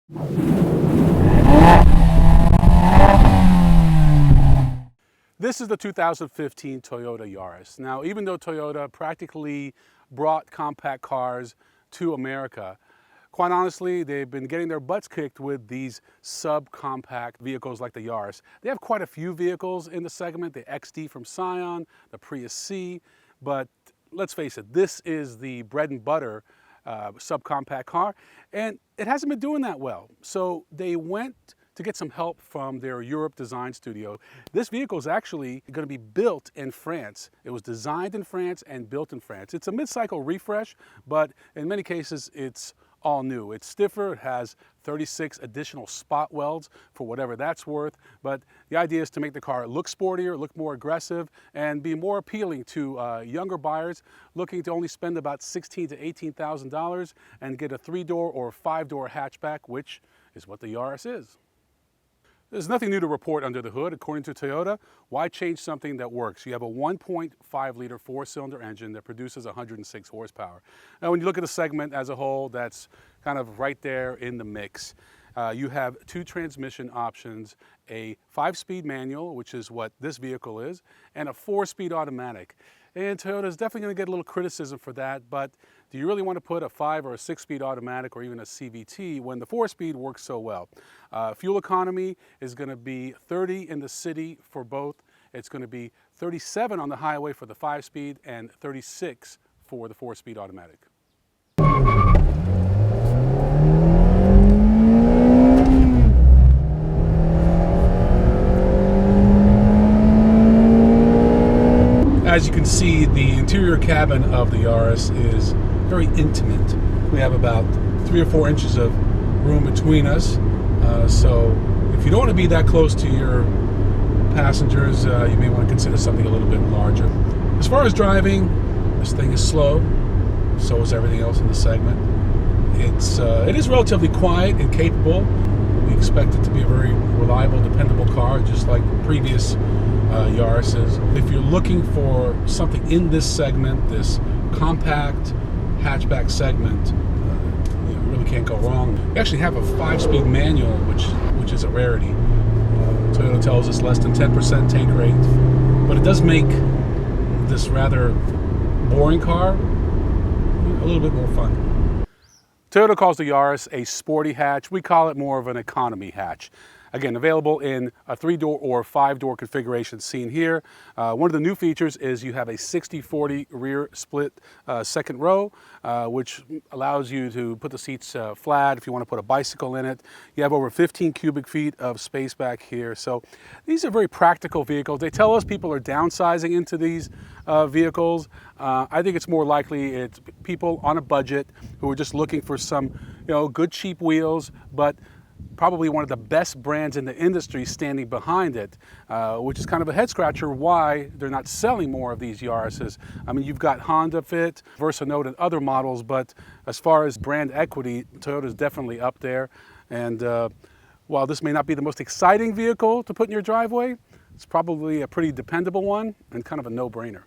This is the 2015 Toyota Yaris. Now, even though Toyota practically brought compact cars to America, quite honestly, they've been getting their butts kicked with these subcompact vehicles like the Yaris. They have quite a few vehicles in the segment, the XD from Scion, the Prius C, but let's face it, this is the bread and butter subcompact car, and it hasn't been doing that well. So they went to get some help from their Europe design studio. This vehicle is actually going to be built in France. It was designed in France and built in France. It's a mid-cycle refresh, but in many cases it's all new. It's stiffer, it has 36 additional spot welds for whatever that's worth, but the idea is to make the car look sportier, look more aggressive, and be more appealing to younger buyers looking to only spend about $16,000 to $18,000 and get a 3-door or 5-door hatchback, which is what the Yaris is. There's nothing new to report under the hood. According to Toyota, why change something that works? You have a 1.5-liter 4-cylinder engine that produces 106 horsepower. Now, when you look at the segment as a whole, that's kind of right there in the mix. You have 2 transmission options, a 5-speed manual, which is what this vehicle is, and a 4-speed automatic. And Toyota is definitely going to get a little criticism for that, but do you really want to put a 5 or a 6-speed automatic or even a CVT when the 4-speed works so well? Fuel economy is going to be 30 in the city for both. It's going to be 37 on the highway for the 5-speed and 36 for the 4-speed automatic. As you can see, the interior cabin of the Yaris is very intimate. We have about 3 or 4 inches of room between us. So if you don't want to be that close to your passengers, you may want to consider something a little bit larger. As far as driving, this thing is slow. So is everything else in the segment. It is relatively quiet and capable. We expect it to be a very reliable, dependable car, just like previous Yarises. If you're looking for something in this segment, this compact hatchback segment, you really can't go wrong. We actually have a 5-speed manual, which is a rarity. Toyota tells us less than 10% take rate, but it does make this rather boring car a little bit more fun. Toyota calls the Yaris a sporty hatch. We call it more of an economy hatch. Again, available in a 3-door or 5-door configuration seen here. One of the new features is you have a 60-40 rear split second row, which allows you to put the seats flat if you want to put a bicycle in it. You have over 15 cubic feet of space back here. So these are very practical vehicles. They tell us people are downsizing into these vehicles. I think it's more likely it's people on a budget who are just looking for some, good cheap wheels, but probably one of the best brands in the industry standing behind it, which is kind of a head scratcher why they're not selling more of these Yarises. I mean, you've got Honda Fit, Versanote, and other models, but as far as brand equity, Toyota is definitely up there. And while this may not be the most exciting vehicle to put in your driveway, it's probably a pretty dependable one and kind of a no-brainer.